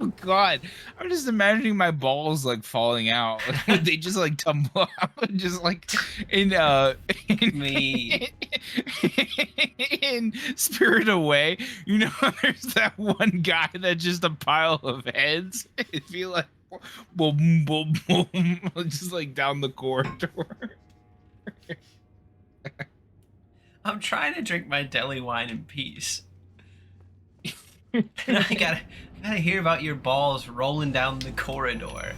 Oh God, I'm just imagining my balls like falling out. They just like tumble out, just like in in, Me. in Spirit Away. You know, there's that one guy that's just a pile of heads. It'd be like boom, boom, boom, just like down the corridor. I'm trying to drink my deli wine in peace. And I gotta hear about your balls rolling down the corridor.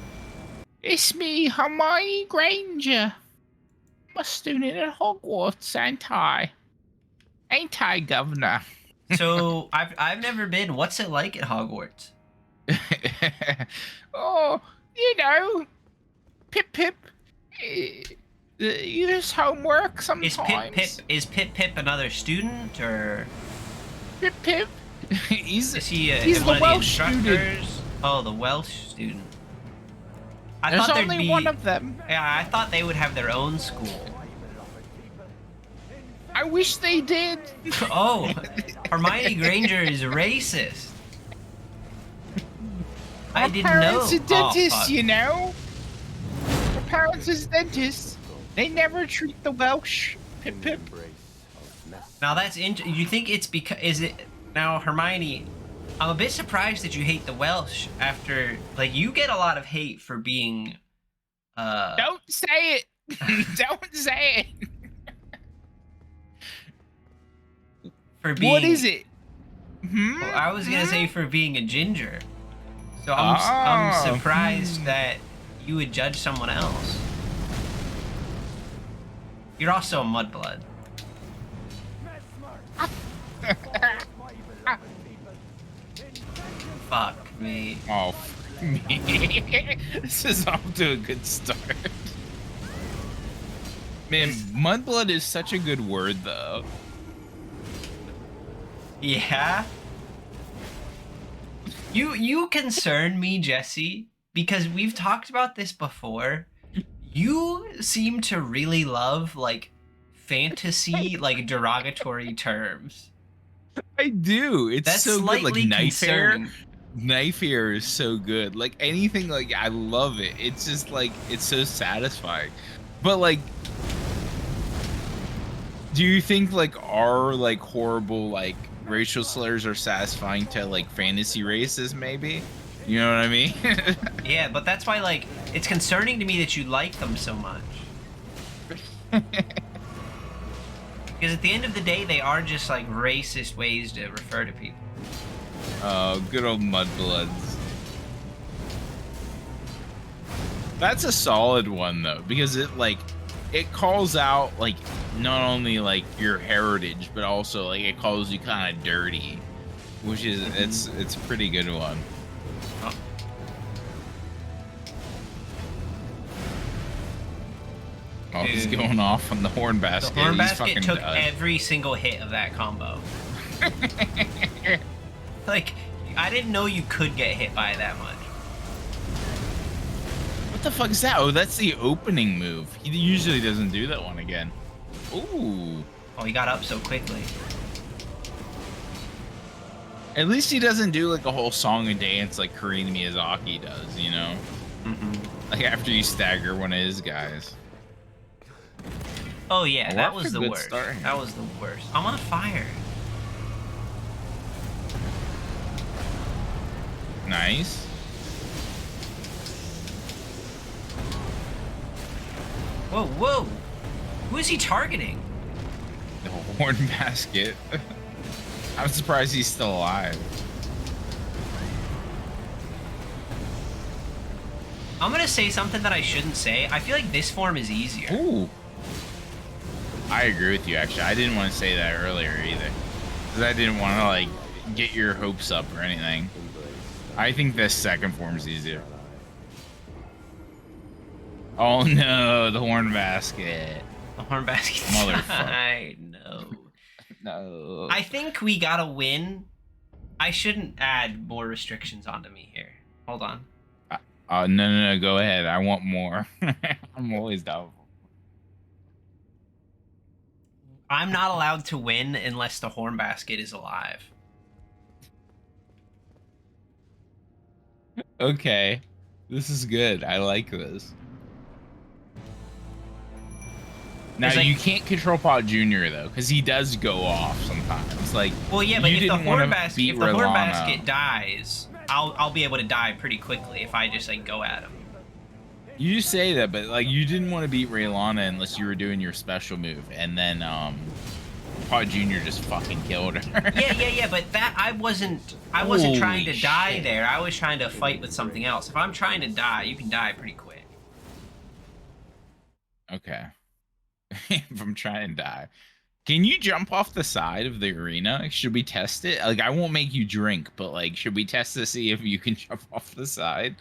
It's me, Hermione Granger. I'm a student at Hogwarts, ain't I, Governor? So I've never been. What's it like at Hogwarts? Oh, you know, Pip Pip. Use homework sometimes. Is Pip Pip another student or Pip Pip. He's is he he's the one of the Welsh student. instructors? Oh, the Welsh student. I There's thought there'd only one be. of them. Yeah, I thought they would have their own school. I wish they did. Oh, Hermione Granger is racist. I Our didn't know. parents are dentists, Oh, fuck. you know. Our parents are dentists. They never treat the Welsh. Pip Pip. Now that's you think it's because is it now Hermione? I'm a bit surprised that you hate the Welsh after like you get a lot of hate for being Don't say it. Don't say it. for being What is it? Well, I was gonna say for being a ginger. So I'm Oh. surprised that you would judge someone else. You're also a mudblood. Fuck me. Oh, fuck me. This is off to a good start. Man, mudblood is such a good word, though. Yeah. You concern me, Jesse, because we've talked about this before. You seem to really love like fantasy like derogatory terms. I do. It's That's so good. Like slightly knife hair. concerning. Knife hair is so good. Like anything, like I love it. It's just like it's so satisfying. But like, do you think like our like horrible like racial slurs are satisfying to like fantasy races? Maybe. You know what I mean? Yeah, but that's why like it's concerning to me that you like them so much. Because at the end of the day, they are just like racist ways to refer to people. Oh, good old mudbloods. That's a solid one though, because it calls out like not only like your heritage, but also like it calls you kind of dirty, which is it's a pretty good one. Oh. Oh, he's going off on the horn The basket. horn He's basket fucking took done. every single hit of that combo. Like, I didn't know you could get hit by it that much. What the fuck is that? Oh, that's the opening move. He usually doesn't do that one again. Ooh. Oh, he got up so quickly. At least he doesn't do like a whole song and dance like Kareem Miyazaki does, you know? Like after you stagger one of his guys. Oh yeah, Well, that that's was a the good worst. start. That was the worst. I'm on fire. Nice. Whoa, whoa. Who is he targeting? The horn basket. I'm surprised he's still alive. I'm gonna say something that I shouldn't say. I feel like this form is easier. Ooh. I agree with you, actually. I didn't want to say that earlier either. Because I didn't want to, like, get your hopes up or anything. I think this second form is easier. Oh no, the horn basket. The horn basket. Motherfucker. I know. No. I think we gotta win. I shouldn't add more restrictions onto me here. Hold on. No, go ahead. I want more. I'm always doubtful. I'm not allowed to win unless the horn basket is alive. Okay. This is good. I like this. Now, Like, you can't control Pod Junior though, because he does go off sometimes. Like, well, yeah, but you if the didn't want horn to basket, beat if the horn Rilana. basket dies, I'll be able to die pretty quickly if I just like go at him. You say that, but like you didn't want to beat Raylana unless you were doing your special move, and then Pod Junior just fucking killed her. Yeah, but that I wasn't Holy trying to die shit. there. I was trying to fight with something else. If I'm trying to die, you can die pretty quick. Okay. If I'm trying to die. Can you jump off the side of the arena? Should we test it? Like, I won't make you drink, but like, should we test to see if you can jump off the side?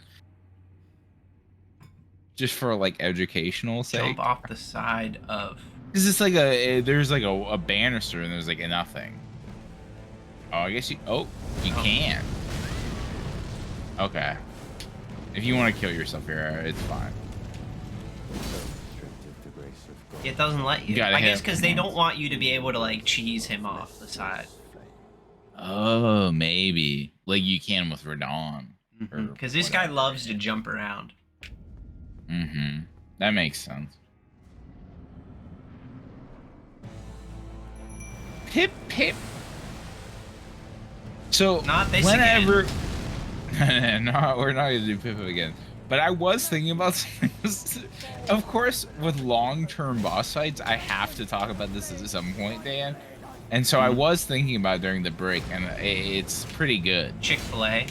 Just for like educational sake. Jump off the side of. Because it's like there's like a banister and there's like a nothing. Oh, I guess you can. Okay. If you want to kill yourself here, it's fine. It doesn't let you. I guess because they don't want you to be able to like cheese him off the side. Oh, maybe like you can with Radon. Because this guy loves to jump around. Mm-hmm. That makes sense. Pip pip. So not this whenever. No, we're not gonna do pip pip again. But I was thinking about something. Of course, with long-term boss fights, I have to talk about this at some point, Dan. And so I was thinking about it during the break, and it's pretty good. Chick-fil-A.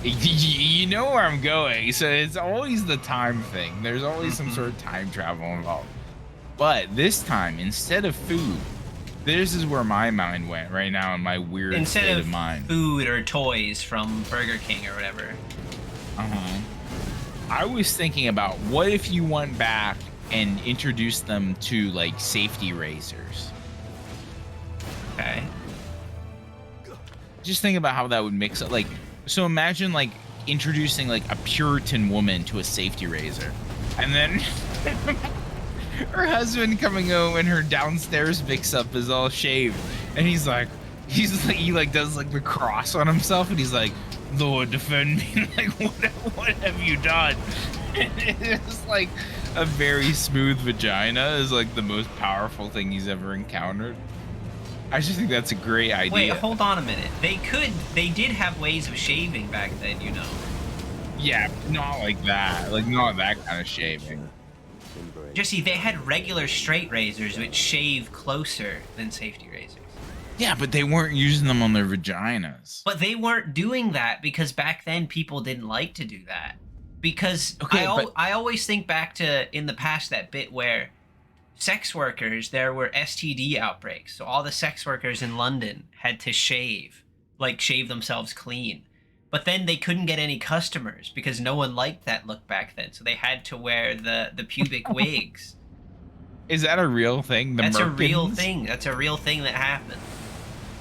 You know where I'm going, so it's always the time thing. There's always some sort of time travel involved. But this time, instead of food, this is where my mind went right now in my weird state of mind. Instead of food or toys from Burger King or whatever. I was thinking about what if you went back and introduced them to like safety razors. Okay. Just think about how that would mix up. Like, so imagine like introducing like a Puritan woman to a safety razor, and then her husband coming home and her downstairs mix-up is all shaved, and he does like the cross on himself, and he's like, Lord, defend me. Like, what have you done? It's like a very smooth vagina is like the most powerful thing he's ever encountered. I just think that's a great idea. Wait, hold on a minute. They did have ways of shaving back then, you know. Yeah, not like that. Like, not that kind of shaving. Jesse, they had regular straight razors which shave closer than safety razors. Yeah, but they weren't using them on their vaginas. But they weren't doing that because back then people didn't like to do that. Because I always think back to in the past that bit where sex workers, there were STD outbreaks. So all the sex workers in London had to shave themselves clean. But then they couldn't get any customers because no one liked that look back then. So they had to wear the pubic wigs. Is that a real thing? That's a real thing. That's a real thing that happened.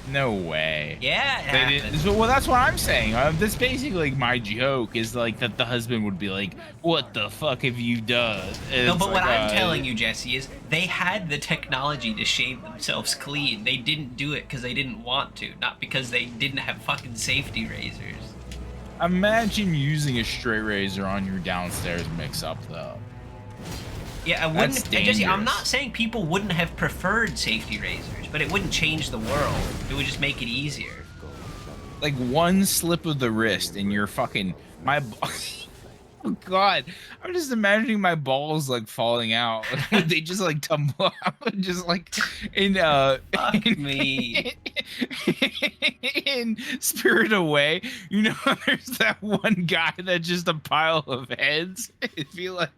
No way. Yeah, it happened. Well, that's what I'm saying. That's basically like my joke is like that the husband would be like, "What the fuck have you done?" And no, but what I'm telling you, Jesse, is they had the technology to shave themselves clean. They didn't do it because they didn't want to, not because they didn't have fucking safety razors. Imagine using a straight razor on your downstairs mix-up, though. Yeah, I wouldn't. Jesse, I'm not saying people wouldn't have preferred safety razors, but it wouldn't change the world. It would just make it easier. Like one slip of the wrist and you're fucking oh god, I'm just imagining my balls like falling out. They just like tumble out, just like in Fuck me. in Spirit Away. You know, there's that one guy that's just a pile of heads. It'd be like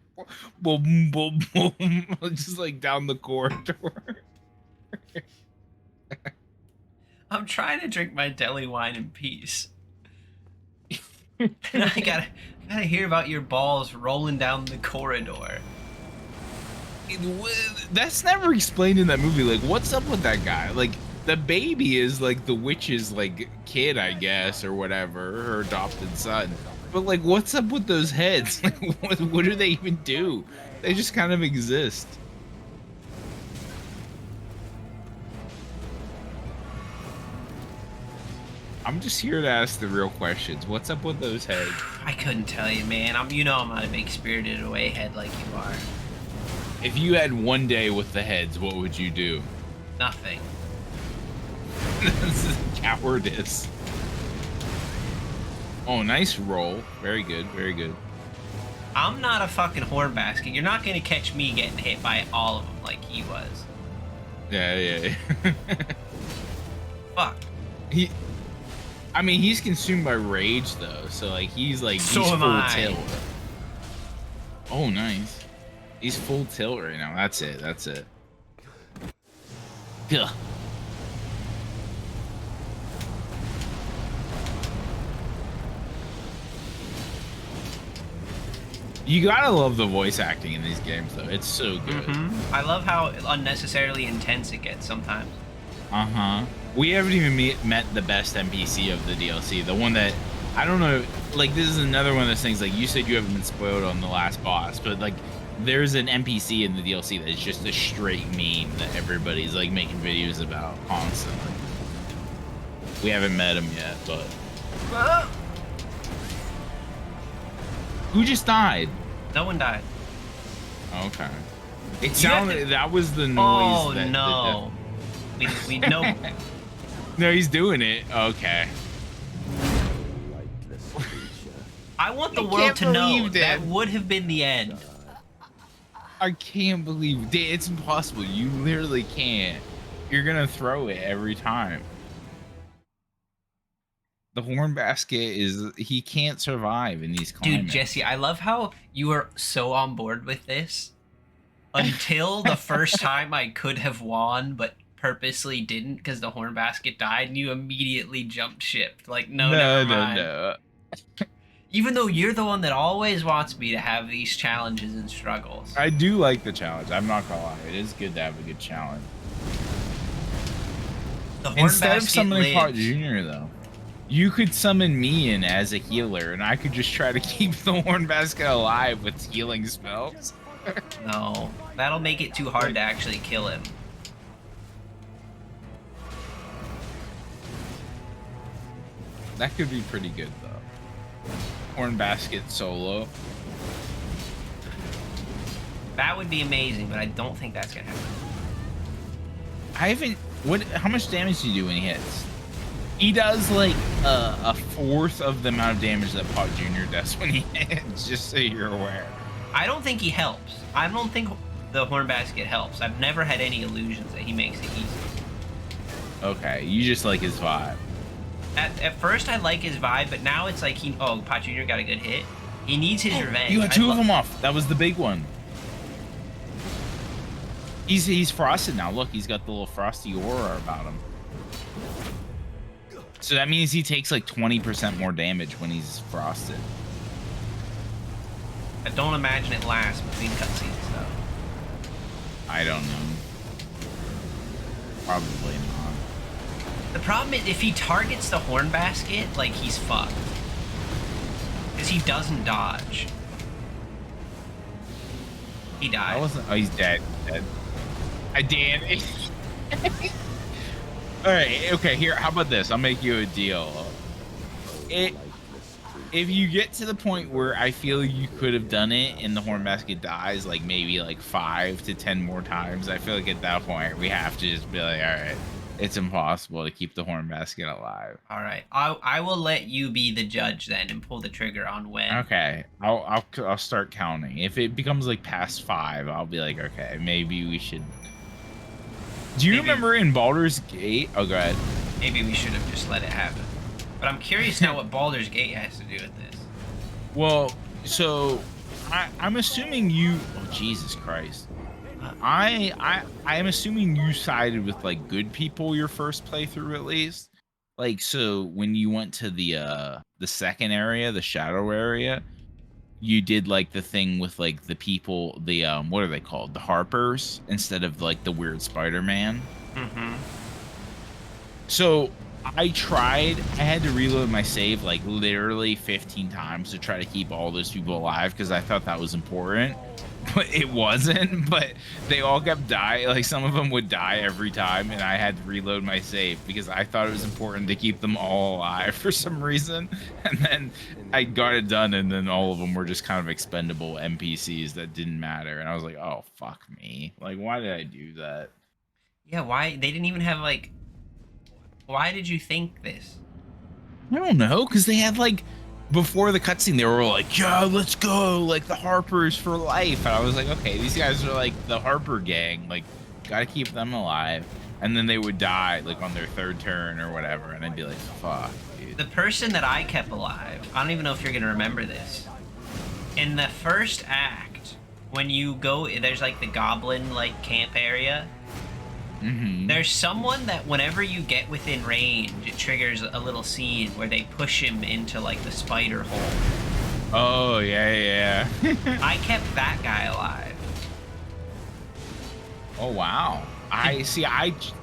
boom, boom, boom, just like down the corridor. I'm trying to drink my deli wine in peace. And I gotta hear about your balls rolling down the corridor. That's never explained in that movie. Like, what's up with that guy? Like, the baby is like the witch's like kid, I guess, or whatever, her adopted son. But like, what's up with those heads? Like, what do they even do? They just kind of exist. I'm just here to ask the real questions. What's up with those heads? I couldn't tell you, man. I'm not a big Spirited Away head like you are. If you had one day with the heads, what would you do? Nothing. This is cowardice. Oh, nice roll. Very good. Very good. I'm not a fucking horn basket. You're not gonna catch me getting hit by all of them like he was. Yeah. Fuck. I mean, he's consumed by rage though, so like he's So am full I. tilt. Oh, nice. He's full tilt right now. That's it. Ugh. You gotta love the voice acting in these games, though. It's so good. I love how unnecessarily intense it gets sometimes. We haven't even met the best NPC of the DLC. The one that, I don't know, like, this is another one of those things, like, you said you haven't been spoiled on the last boss, but, like, there's an NPC in the DLC that's just a straight meme that everybody's, like, making videos about constantly. We haven't met him yet, but... Who just died? No one died. Okay. It sounded, that was the noise. Oh, no. We know. No, he's doing it. Okay. I want the world to know that would have been the end. I can't believe it's impossible. You literally can't. You're gonna throw it every time. The horn basket he can't survive in these climates. Dude, Jesse, I love how you are so on board with this until the first time I could have won, but purposely didn't because the horn basket died, and you immediately jumped ship. Like, never mind. No. Even though you're the one that always wants me to have these challenges and struggles. I do like the challenge. I'm not gonna lie. It is good to have a good challenge. The horn Instead of basket summoning Pot lives. Jr., though, you could summon me in as a healer, and I could just try to keep the horn basket alive with healing spells. No, that'll make it too hard to actually kill him. That could be pretty good, though. Horn basket solo. That would be amazing, but I don't think that's gonna happen. I haven't. How much damage does he do when he hits? He does like a fourth of the amount of damage that Pot Jr. does when he hits. Just so you're aware. I don't think he helps. I don't think the horn basket helps. I've never had any illusions that he makes it easy. Okay, you just like his vibe. At first, I like his vibe, but now it's like Pot Jr. got a good hit. He needs his revenge. You got two of them off. That was the big one. He's frosted now. Look, he's got the little frosty aura about him. So that means he takes like 20% more damage when he's frosted. I don't imagine it lasts between cutscenes, though. I don't know. Probably not. The problem is, if he targets the horn basket, like, he's fucked. Because he doesn't dodge. He died. Oh, he's dead. I did. All right. Okay. Here. How about this? I'll make you a deal. If you get to the point where I feel you could have done it and the horn basket dies, like maybe like 5 to 10 more times, I feel like at that point we have to just be like, all right, it's impossible to keep the horn basket alive. All right. I will let you be the judge then and pull the trigger on when. Okay. I'll start counting. If it becomes like past 5, I'll be like, okay, maybe we should. Do you remember in Baldur's Gate? Oh, go ahead. Maybe we should have just let it happen. But I'm curious now what Baldur's Gate has to do with this. Well, so I'm assuming you. Oh, Jesus Christ! I am assuming you sided with like good people your first playthrough at least. Like, so when you went to the second area, the shadow area, you did like the thing with like the people, the what are they called? The Harpers, instead of like the weird Spider-Man. Mm-hmm. So I had to reload my save like literally 15 times to try to keep all those people alive because I thought that was important. but it wasn't. But they all kept dying. Like some of them would die every time, and I had to reload my save because I thought it was important to keep them all alive for some reason. And then I got it done, and then all of them were just kind of expendable NPCs that didn't matter. And I was like, oh fuck me! Like, why did I do that? Yeah, why they didn't even have like? Why did you think this? I don't know, because they had like before the cutscene, they were like, yeah, let's go, like the Harpers for life. And I was like, okay, these guys are like the Harper gang, like gotta keep them alive. And then they would die like on their third turn or whatever, and I'd be like, fuck, dude. The person that I kept alive, I don't even know if you're gonna remember this. In the first act, when you go, there's like the goblin like camp area. Mm-hmm. There's someone that whenever you get within range, it triggers a little scene where they push him into like the spider hole. Oh yeah. I kept that guy alive. Oh wow. I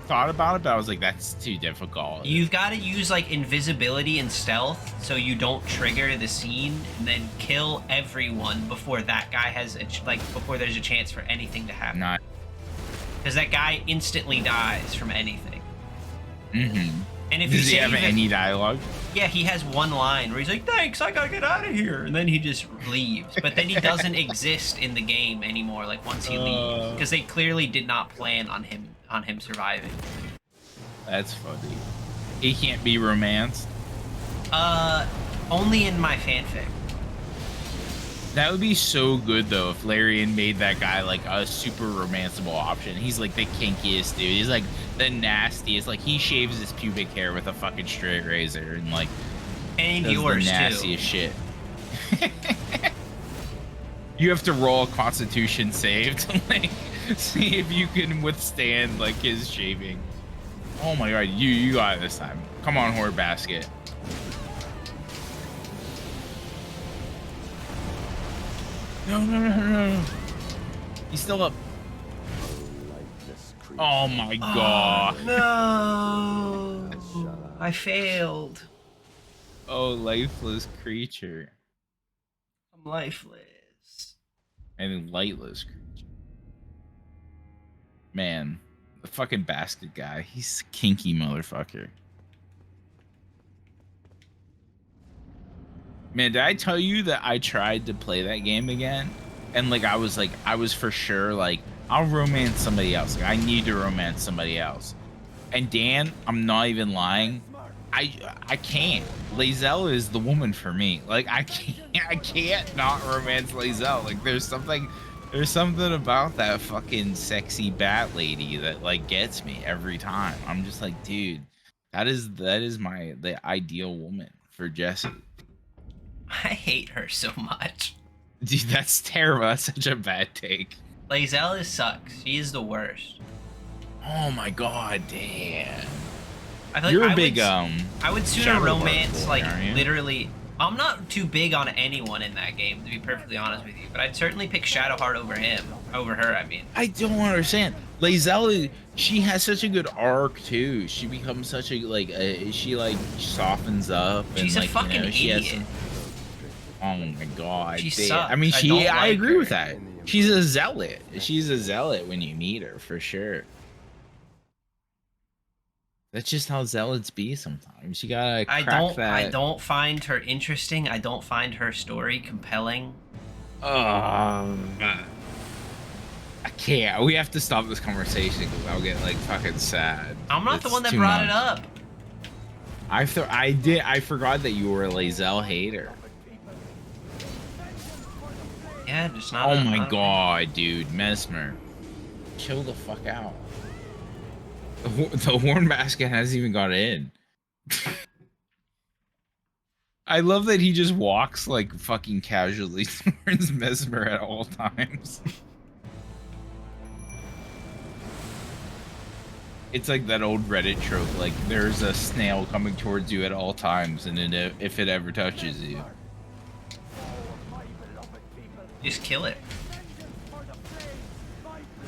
thought about it, but I was like, that's too difficult. You've got to use like invisibility and stealth so you don't trigger the scene, and then kill everyone before that guy has before there's a chance for anything to happen. Not. Because that guy instantly dies from anything. Mm-hmm. And if Does you he have any dialogue? Yeah, he has one line where he's like, "Thanks, I gotta get out of here," and then he just leaves. But then he doesn't exist in the game anymore. Like once he leaves, because they clearly did not plan on him surviving. That's funny. He can't be romanced. Only in my fanfic. That would be so good though if Larian made that guy like a super romanceable option. He's like the kinkiest dude. He's like the nastiest. Like he shaves his pubic hair with a fucking straight razor and like does yours the nastiest shit. You have to roll a Constitution save to like see if you can withstand like his shaving. Oh my god, you got it this time. Come on, Horde Basket. No. He's still up. Oh my god. No. I failed. Oh, lifeless creature. I'm lifeless. And lightless creature. Man, the fucking basket guy. He's a kinky motherfucker. Man, did I tell you that I tried to play that game again? And like I was for sure like, I'll romance somebody else. Like I need to romance somebody else. And Dan, I'm not even lying. I can't. Lae'zel is the woman for me. Like I can't not romance Lae'zel. Like there's something about that fucking sexy bat lady that like gets me every time. I'm just like, dude, that is the ideal woman for Jesse. I hate her so much. Dude, that's terrible. That's such a bad take. Lae'zel sucks. She is the worst. Oh my god, damn. I feel You're like a big I would sooner Shadow romance boy, like aren't you? literally. I'm not too big on anyone in that game, to be perfectly honest with you. But I'd certainly pick Shadowheart over her. I mean, I don't understand. Lae'zel, she has such a good arc too. She becomes such a she like softens up. And, she's like, a fucking idiot. Oh my god. She damn. sucks. I mean, I agree her. with that. She's a zealot. She's a zealot when you meet her, for sure. That's just how zealots be sometimes. You gotta crack that. I don't find her interesting. I don't find her story compelling. I can't. We have to stop this conversation because I'll get like fucking sad. I'm not the one that brought it up. I forgot that you were a Lae'zel hater. Yeah, just not. Oh my god, dude, Mesmer, chill the fuck out. The horn basket hasn't even got in. I love that he just walks like fucking casually towards Mesmer at all times. It's like that old Reddit trope, like there's a snail coming towards you at all times, and then if it ever touches you, just kill it.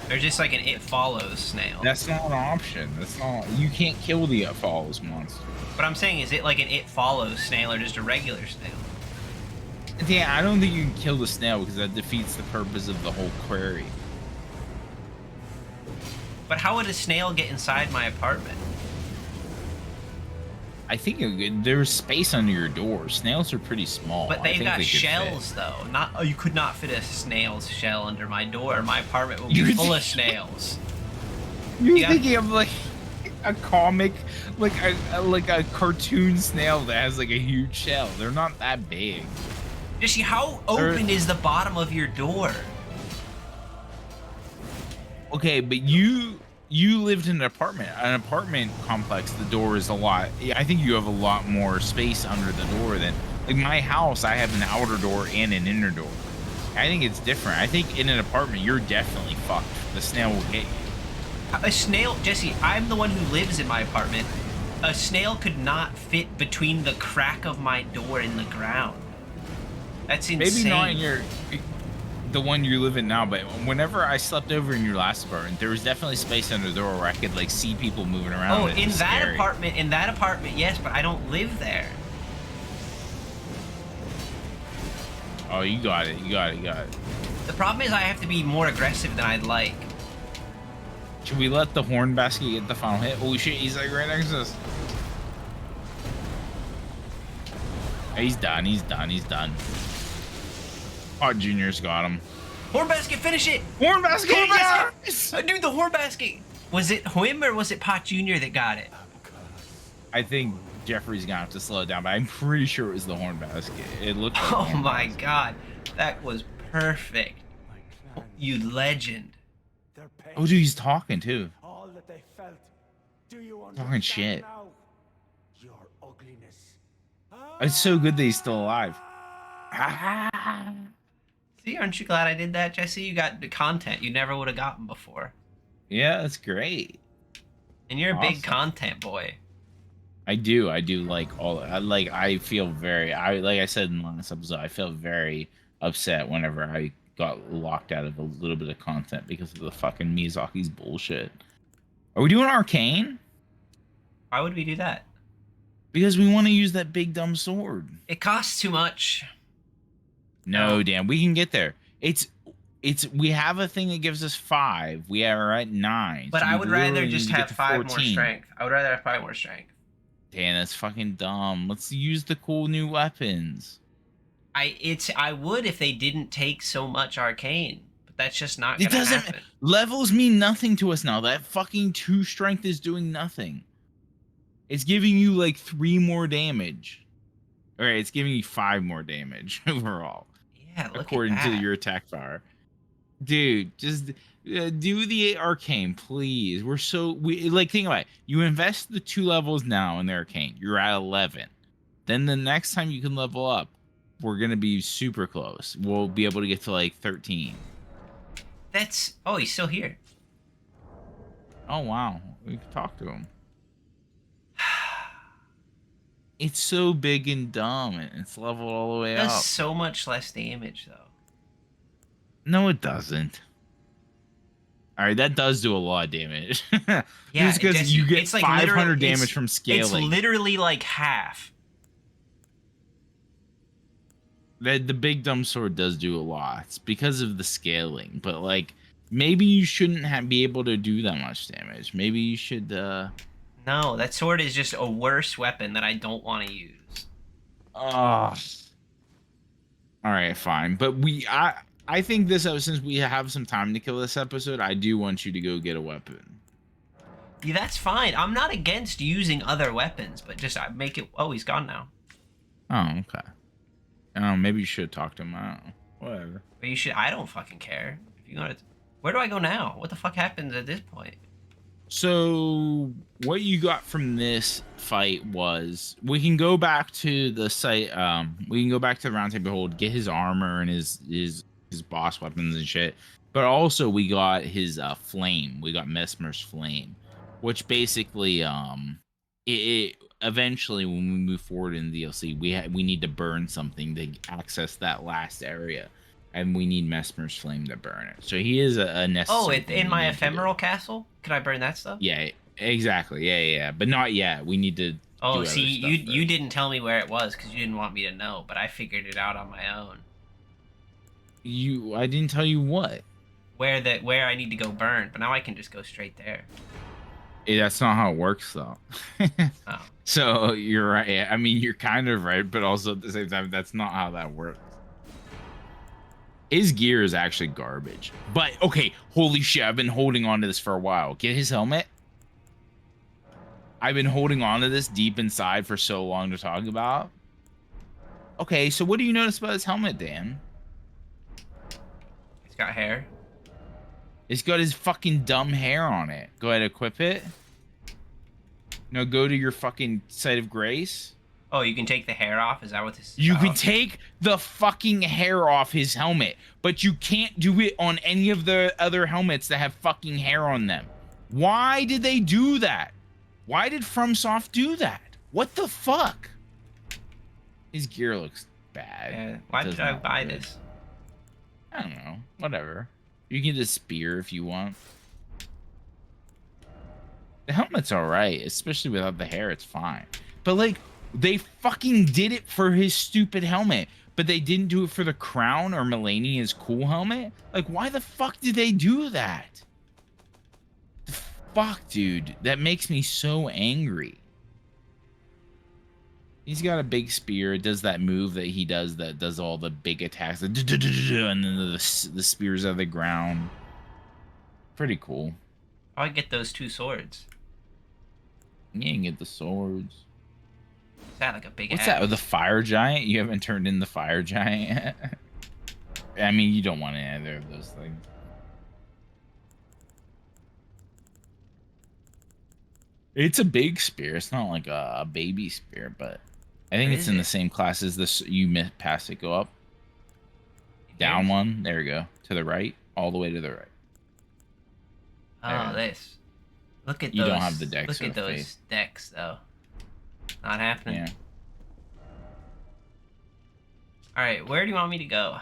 There's just like an it follows snail. that's not an option. That's not. You can't kill the it follows monster. But I'm saying, is it like an it follows snail or just a regular snail? Dan, I don't think you can kill the snail because that defeats the purpose of the whole query. But how would a snail get inside my apartment? I think there's space under your door. Snails are pretty small. But I they've think got they could shells, fit. though. Not you could not fit a snail's shell under my door. My apartment will be You're full of snails. You're Yeah. thinking of like a comic, like a cartoon snail that has like a huge shell. They're not that big. Just how open is the bottom of your door? Okay, but you lived in an apartment complex. The door is a lot. I think you have a lot more space under the door than like my house. I have an outer door and an inner door. I think it's different. I think in an apartment you're definitely fucked. The snail will get you. A snail, Jesse, I'm the one who lives in my apartment. A snail could not fit between the crack of my door and the ground. That's insane. Maybe not in the one you live in now, but whenever I slept over in your last apartment, there was definitely space under the door where I could like see people moving around. Oh, and it in was that scary. apartment, yes, but I don't live there. Oh, you got it. You got it. You got it. The problem is I have to be more aggressive than I'd like. Should we let the horn basket get the final hit? Oh shit, he's like right next to us. He's done. He's done. He's done. Oh, Junior's got him. Horn basket, finish it! Horn basket! Horn basket! Yes! Dude, the horn basket! Was it him or was it Pot Jr. that got it? I think Jeffrey's gonna have to slow it down, but I'm pretty sure it was the horn basket. It looked like Oh the horn my basket. god. That was perfect. You legend. Oh, dude, he's talking too. All that they felt. Do you Talking understand shit. now? Your ugliness. It's so good that he's still alive. See, aren't you glad I did that, Jesse? You got the content you never would have gotten before. Yeah, that's great. And you're a big Awesome. content boy. I do like all. I feel very. Like I said in the last episode, I feel very upset whenever I got locked out of a little bit of content because of the fucking Miyazaki's bullshit. Are we doing Arcane? Why would we do that? Because we want to use that big dumb sword. It costs too much. No, Dan, we can get there. We have a thing that gives us 5. We are at 9. But so I we would rather literally just need to have get to 5 more 14. strength. I would rather have 5 more strength. Dan, that's fucking dumb. Let's use the cool new weapons. I would if they didn't take so much arcane, but that's just not It gonna doesn't. happen. Levels mean nothing to us now. That fucking 2 strength is doing nothing. It's giving you like 3 more damage. All right, it's giving you 5 more damage overall, Yeah, look according at to that. your attack bar. Dude, just do the arcane, please. Think about it. You invest the 2 levels now in the arcane. You're at 11. Then the next time you can level up, we're gonna be super close. We'll be able to get to like 13. That's oh, he's still here. Oh wow, we can talk to him. It's so big and dumb, and it's leveled all the way It does up. so much less damage though. No, it doesn't. All right, that does do a lot of damage. Yeah, just because you get it's like 500 literally- damage from scaling. It's literally like half. The big dumb sword does do a lot. It's because of the scaling, but like maybe you shouldn't be able to do that much damage. Maybe you should. No, that sword is just a worse weapon that I don't want to use. All right, fine. But I think this since we have some time to kill this episode, I do want you to go get a weapon. Yeah, that's fine. I'm not against using other weapons, but just I make it. Oh, he's gone now. Oh, okay. Maybe you should talk to him. I don't know. Whatever. But you should. I don't fucking care. If you want to, where do I go now? What the fuck happens at this point? So what you got from this fight was we can go back to the site. We can go back to the Round Table Hold, get his armor and his boss weapons and shit. But also we got his flame. We got Mesmer's flame, which basically it eventually when we move forward in the DLC we need to burn something to access that last area. And we need Mesmer's flame to burn it. So he is a necessary. Oh, thing in we my need to do. ephemeral castle? Can I burn that stuff? Yeah, exactly. Yeah. But not yet. We need to Oh, do see, other stuff you first. didn't tell me where it was because you didn't want me to know, but I figured it out on my own. I didn't tell you what. Where I need to go burn, but now I can just go straight there. That's not how it works, though. Oh, So you're right. I mean, you're kind of right, but also at the same time, that's not how that works. His gear is actually garbage. But okay, holy shit, I've been holding on to this for a while. Get his helmet. I've been holding on to this deep inside for so long to talk about. Okay, so what do you notice about his helmet, Dan? it's got hair. It's got his fucking dumb hair on it. Go ahead, equip it. No, go to your fucking site of grace. Oh, you can take the hair off? Is that what this is You can about? take the fucking hair off his helmet, but you can't do it on any of the other helmets that have fucking hair on them. Why did they do that? Why did FromSoft do that? What the fuck? His gear looks bad. Yeah, It why does did I not buy look good. this? I don't know. Whatever. You can just spear if you want. The helmet's alright, especially without the hair, it's fine. But like, they fucking did it for his stupid helmet, but they didn't do it for the crown or Melania's cool helmet? Like, why the fuck did they do that? The fuck, dude. That makes me so angry. He's got a big spear. It does that move that he does that does all the big attacks. And then the spears out of the ground. Pretty cool. Oh, I get those 2 swords. You can get the swords. Is that like a big What's axe? that with the fire giant? You haven't turned in the fire giant yet? I mean, you don't want either of those things. It's a big spear. It's not like a baby spear, but I think Where it's is in the it? same class as this. You past it. Go up. Down Here? one. There we go. To the right. All the way to the right. Oh, There. this. Look at You those. don't have the decks Look or at those face. decks, though. Not happening. Yeah. All right, where do you want me to go?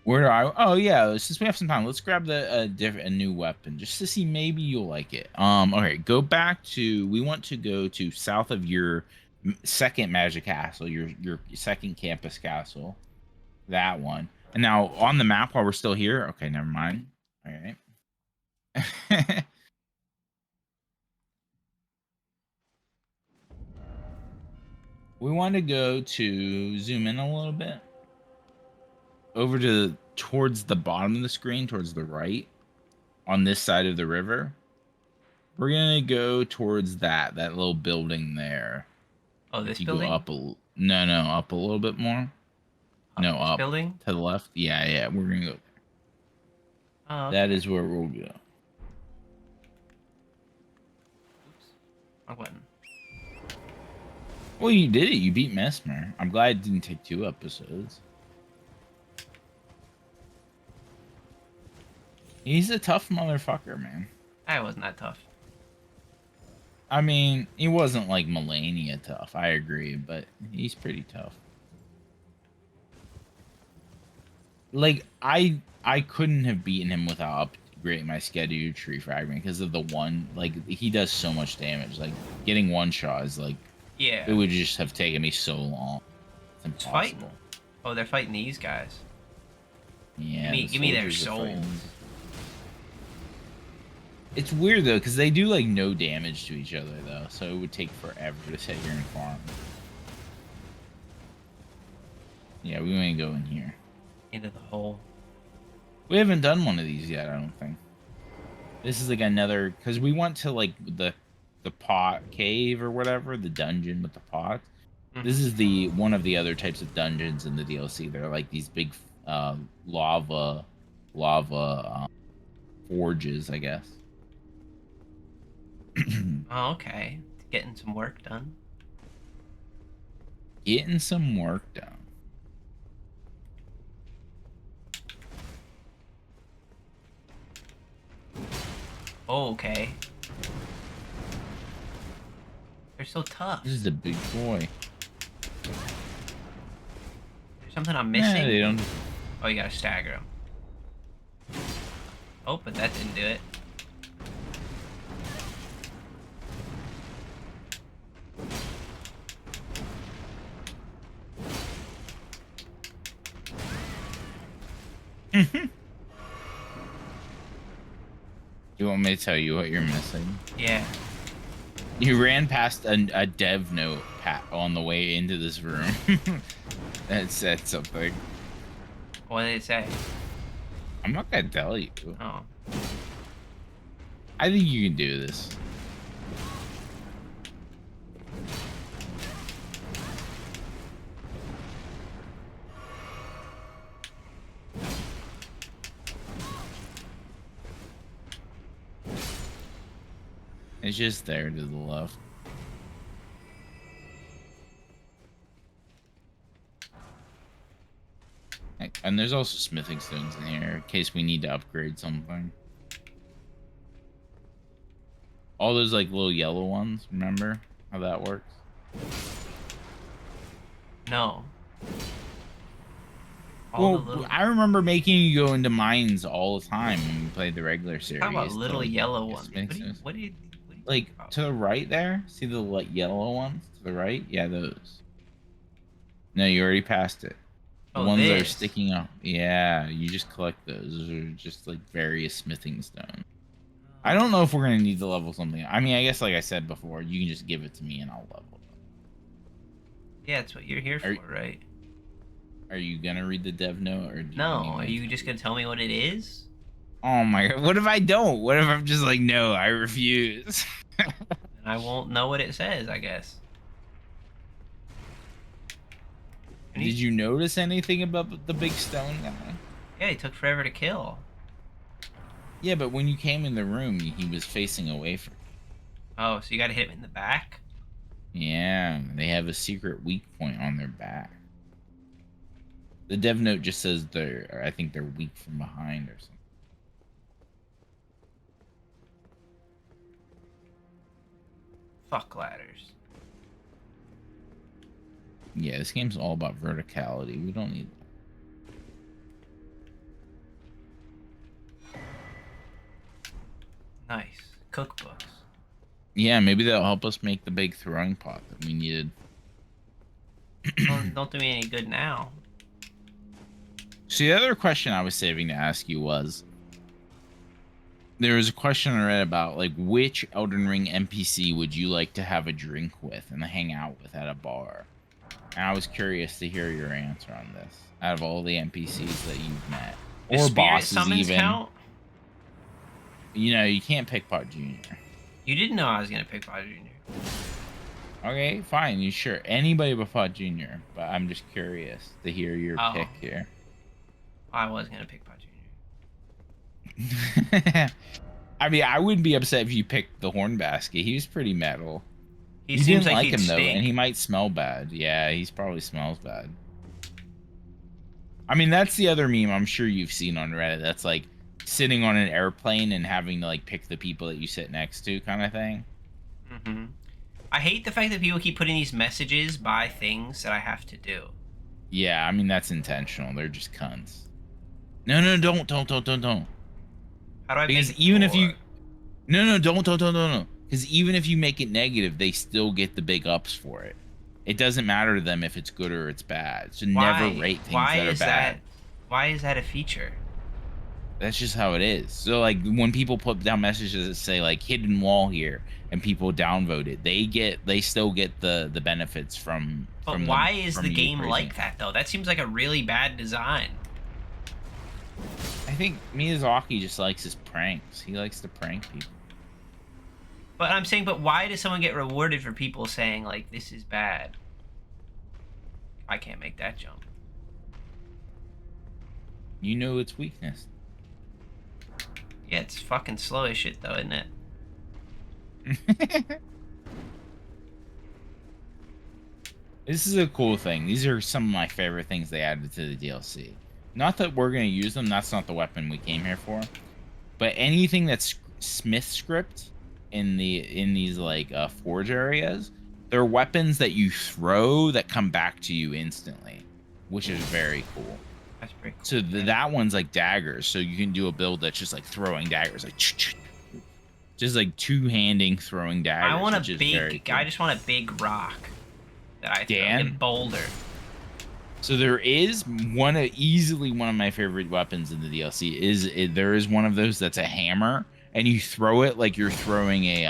Where do I? Oh yeah. Since we have some time, let's grab a new weapon just to see maybe you'll like it. Okay. Go back to. We want to go to south of your second magic castle. Your second campus castle. That one. And now on the map while we're still here. Okay. Never mind. All right. We want to go to zoom in a little bit over to towards the bottom of the screen, towards the right on this side of the river. We're gonna go towards that little building there. Oh, If this you building? go up no, up a little bit more. No, This up building? to the left. Yeah, we're gonna go. Oh, okay. That is where we'll go. Oops. Wrong button. Well, you did it. You beat Mesmer. I'm glad it didn't take 2 episodes. He's a tough motherfucker, man. That wasn't that tough. I mean, he wasn't like Melania tough. I agree, but he's pretty tough. Like I couldn't have beaten him without upgrading my schedule tree fragment because of the one. Like he does so much damage. Like getting one shot is like Yeah. it would just have taken me so long. It's Fight. impossible. Oh, they're fighting these guys. Yeah. Give me their soldiers are fighting. souls. It's weird though, because they do like no damage to each other though, so it would take forever to sit here and farm. Yeah, we may go in here. Into the hole. We haven't done one of these yet, I don't think. This is like another, because we went to like the pot cave or whatever, the dungeon with the pots. This is the one of the other types of dungeons in the DLC. They're like these big lava forges, I guess. Oh, okay. Getting some work done. Getting some work done. Oh, okay. They're so tough. This is a big boy. There's something I'm missing. Nah, they don't. Oh, you gotta stagger them. Oh, but that didn't do it. You want me to tell you what you're missing? Yeah. You ran past a dev note on the way into this room. That said something. What did it say? I'm not gonna tell you. Oh. I think you can do this. It's just there to the left. And there's also smithing stones in here in case we need to upgrade something. All those like little yellow ones, remember how that works? No. Well, I remember making you go into mines all the time when we played the regular series. Talk about little like, yellow ones. smithing What do you like talk about? to the right there? See the yellow ones to the right? Yeah, those. No, you already passed it. The Oh, ones that are this. sticking up. Yeah, you just collect those. Those are just like various smithing stones. I don't know if we're gonna need to level something. I mean, I guess like I said before, you can just give it to me and I'll level it. Yeah, it's what you're here for, right? Are you gonna read the dev note or do No, you are you just gonna tell me what it is? Oh my god! What if I don't? What if I'm just like, no, I refuse? And I won't know what it says, I guess. Did you notice anything about the big stone guy? Yeah, he took forever to kill. Yeah, but when you came in the room, he was facing away from you. Oh, so you gotta hit him in the back? Yeah, they have a secret weak point on their back. The dev note just says I think they're weak from behind or something. Fuck ladders. Yeah, this game's all about verticality. We don't need that. Nice. Cookbooks. Yeah, maybe that'll help us make the big throwing pot that we needed. Don't do me any good now. So the other question I was saving to ask you was, there was a question I read about like which Elden Ring NPC would you like to have a drink with and hang out with at a bar? And I was curious to hear your answer on this. Out of all the NPCs that you've met, Does or Spirit bosses Summons even, count? you know, you can't pick Pot Junior. You didn't know I was gonna pick Pod Junior. Okay, fine. You sure anybody but Pot Junior? But I'm just curious to hear your pick here. I was gonna pick Pod Junior. I mean, I wouldn't be upset if you picked the Hornbasket. He was pretty metal. He You seems didn't like like he'd him though, stink. and he might smell bad. Yeah, he's probably smells bad. I mean, that's the other meme I'm sure you've seen on Reddit. That's like sitting on an airplane and having to like pick the people that you sit next to, kind of thing. Mm-hmm. I hate the fact that people keep putting these messages by things that I have to do. Yeah, I mean that's intentional. They're just cunts. No, don't. How do I Because make it even if more? you, no, don't. Because even if you make it negative, they still get the big ups for it. It doesn't matter to them if it's good or it's bad. So never rate things that are bad. Why is that a feature? That's just how it is. So like when people put down messages that say like hidden wall here and people downvote it, they still get the benefits from. But why is the game like that though? That seems like a really bad design. I think Miyazaki just likes his pranks. He likes to prank people. But I'm saying, but why does someone get rewarded for people saying like this is bad? I can't make that jump. You know its weakness. Yeah, it's fucking slow as shit though, isn't it? This is a cool thing. These are some of my favorite things they added to the DLC. Not that we're going to use them. That's not the weapon we came here for. But anything that's Smith script in these like forge areas, they're weapons that you throw that come back to you instantly, which is very cool. That's pretty cool. So that one's like daggers. So you can do a build that's just like throwing daggers, like just like two-handing throwing daggers. I want which a is very big. cool. I just want a big rock that I throw. Dan? A boulder. So there is easily one of my favorite weapons in the DLC there is one of those that's a hammer, and you throw it like you're throwing a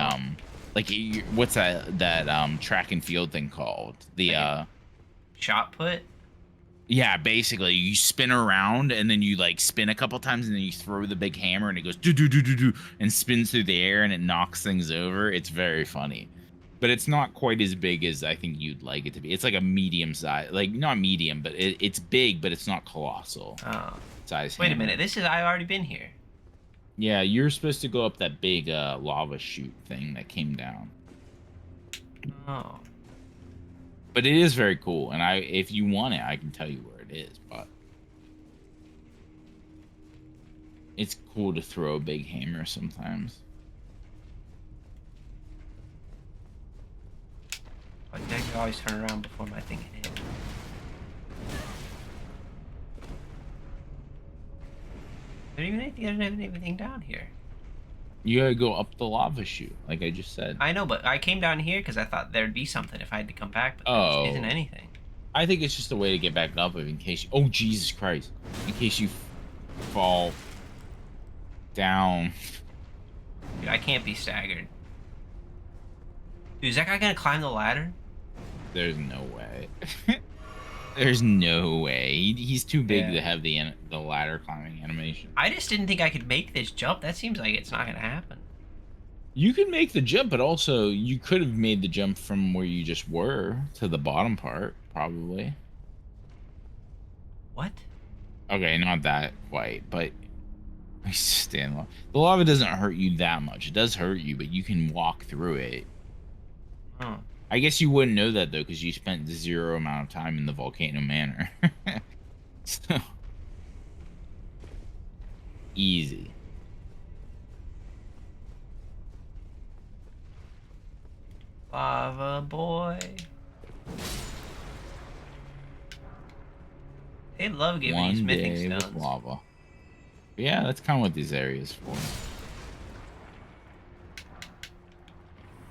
what's that track and field thing called? The Like shot put. Yeah, basically you spin around and then you like spin a couple times and then you throw the big hammer and it goes do do do do do and spins through the air and it knocks things over. It's very funny. But it's not quite as big as I think you'd like it to be. It's like a medium size, like not medium, but it's big, but it's not colossal Oh, size. wait a Hammer. minute. I've already been here. Yeah, you're supposed to go up that big lava chute thing that came down. Oh, But it is very cool, and if you want it, I can tell you where it is. But it's cool to throw a big hammer sometimes. I could always turn around before my thing hit. There's not even anything down here. You gotta go up the lava chute, like I just said. I know, but I came down here because I thought there'd be something if I had to come back, but there just isn't anything. I think it's just a way to get back up in case you... Oh, Jesus Christ. In case you fall down. Dude, I can't be staggered. Dude, is that guy gonna climb the ladder? There's no way. There's no way. He's too big Yeah. to have the ladder climbing animation. I just didn't think I could make this jump. That seems like it's not gonna happen. You can make the jump, but also you could have made the jump from where you just were to the bottom part, probably. What? Okay, not that quite, but I stand low. The lava doesn't hurt you that much. It does hurt you, but you can walk through it. Oh. I guess you wouldn't know that though, because you spent zero amount of time in the volcano manor. So easy. Lava boy. They love giving you One smithing day with stones. lava. Yeah, that's kind of what this area is for.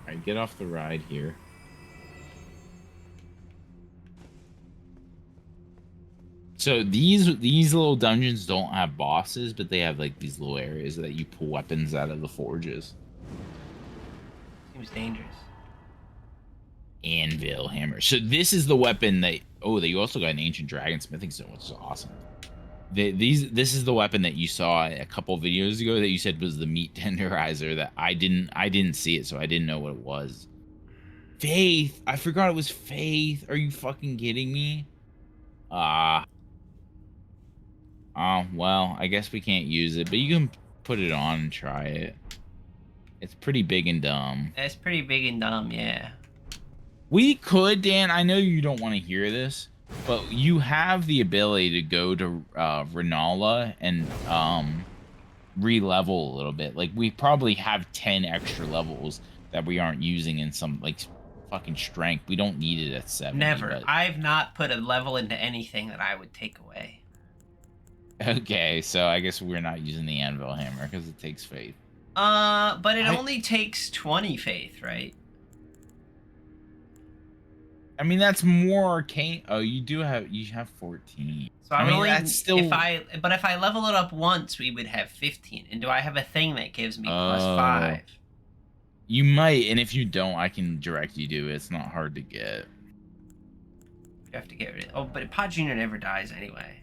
Alright, get off the ride here. So these little dungeons don't have bosses, but they have like these little areas that you pull weapons out of the forges. Seems dangerous. Anvil hammer. So this is the weapon that you also got an ancient dragon smithing stone, which is awesome. This is the weapon that you saw a couple videos ago that you said was the meat tenderizer that I didn't see it, so I didn't know what it was. Faith, I forgot it was Faith. Are you fucking kidding me? Oh, well, I guess we can't use it, but you can put it on and try it. It's pretty big and dumb. That's pretty big and dumb, yeah. We could, Dan, I know you don't want to hear this, but you have the ability to go to Renala and re-level a little bit. Like, we probably have 10 extra levels that we aren't using in some, like, fucking strength. We don't need it at 7. Never. But... I've not put a level into anything that I would take away. Okay, so I guess we're not using the anvil hammer because it takes faith. But it only takes 20 faith, right? I mean, that's more arcane. Oh, you have 14. So I mean, only, that's still... if I level it up once, we would have 15. And do I have a thing that gives me plus 5? You might, and if you don't, I can direct you to it. It's not hard to get. You have to get rid of... Oh, but Pod Junior never dies anyway.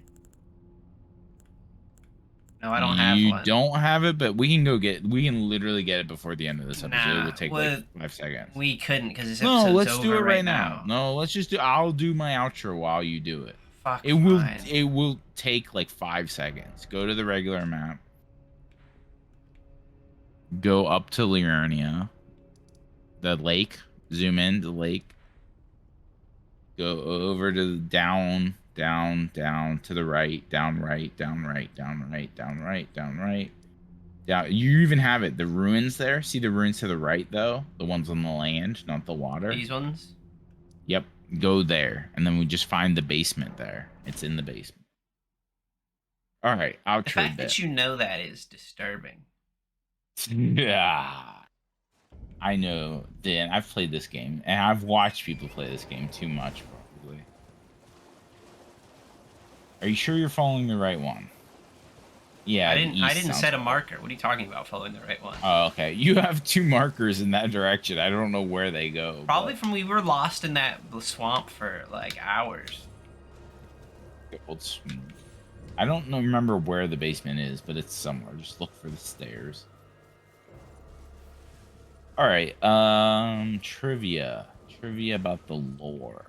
No, I don't have one. You don't have it, but we can literally get it before the end of this episode. Nah, it will take like 5 seconds. We couldn't because this episode's No, let's over do it right now. now. No, let's just do. I'll do my outro while you do it. Fuck. It will take like 5 seconds. Go to the regular map. Go up to Liurnia. The lake. Zoom in the lake. Go over to the down to the right, down right. Down. You even have it. The ruins there. See the ruins to the right though? The ones on the land, not the water. These ones? Yep. Go there. And then we just find the basement there. It's in the basement. Alright, outro The fact bit. that you know that is disturbing. Yeah. I know, Dan. I've played this game, and I've watched people play this game too much, probably. Are you sure you're following the right one? Yeah, the I east didn't sounds set a right. marker. What are you talking about? Following the right one? Oh, okay. You have 2 markers in that direction. I don't know where they go, Probably but from we were lost in that swamp for like hours. I don't know, remember where the basement is, but it's somewhere. Just look for the stairs. All right. Trivia. Trivia about the lore.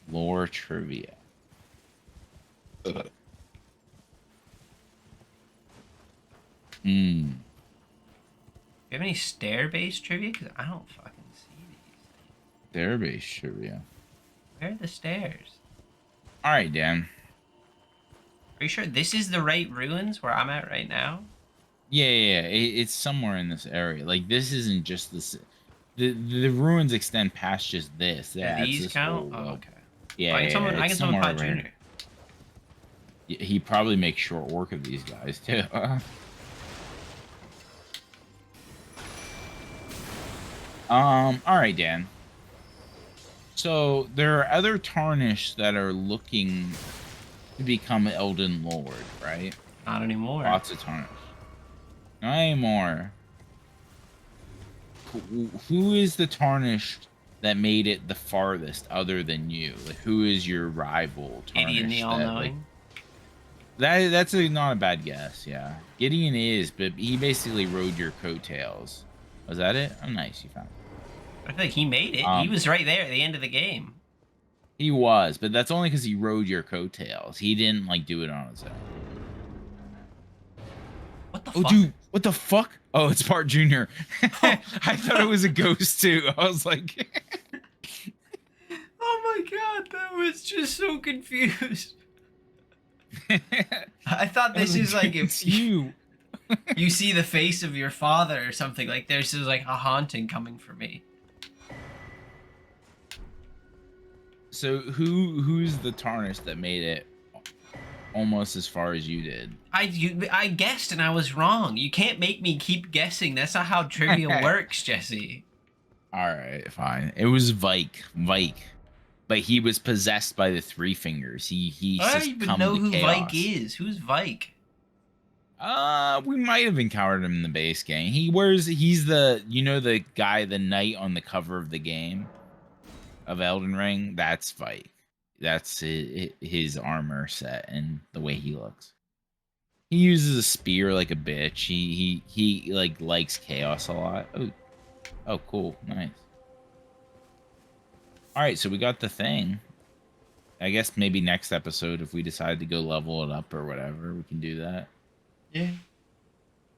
Lore trivia. Hmm. Do you have any stair-based trivia? Because I don't fucking see these. Stair-based trivia. Where are the stairs? All right, Dan. Are you sure this is the right ruins where I'm at right now? Yeah. It's somewhere in this area. Like this isn't just this. The ruins extend past just this. Do Yeah, it's these this count? whole. Oh, okay. Yeah, Well, I it's can summon somewhere Pot over here. Junior. He probably makes short work of these guys too. All right, Dan. So there are other Tarnished that are looking to become Elden Lord, right? Not anymore. Lots of Tarnished. Not anymore. Who is the Tarnished that made it the farthest other than you? Like, who is your rival Gideon the Tarnished that, like, All-Knowing. that's not a bad guess, yeah. Gideon is, but he basically rode your coattails. Was that it? Oh, nice, you found it. I feel like he made it. He Um, was right there at the end of the game. he was, but that's only because he rode your coattails. He didn't like do it on his own. What the Oh, fuck? dude, what the fuck? Oh, it's Part Junior. I thought it was a ghost too. I was like, Oh my god, that was just so confused. I thought this is like it's if you. you see the face of your father or something. Like there's just like a haunting coming for me. So who's the Tarnished that made it almost as far as you did? I guessed and I was wrong. You can't make me keep guessing. That's not how trivia works, Jesse. All right, fine. It was Vike, but he was possessed by the Three Fingers. He I don't even succumbed know to who chaos. Vike is. Who's Vike? We might have encountered him in the base game. He's the the guy, the knight on the cover of the game of Elden Ring. That's Vike. That's his armor set and the way he looks. He uses a spear like a bitch. He like likes chaos a lot. Oh, cool, nice. All right, so we got the thing. I guess maybe next episode, if we decide to go level it up or whatever, we can do that. Yeah.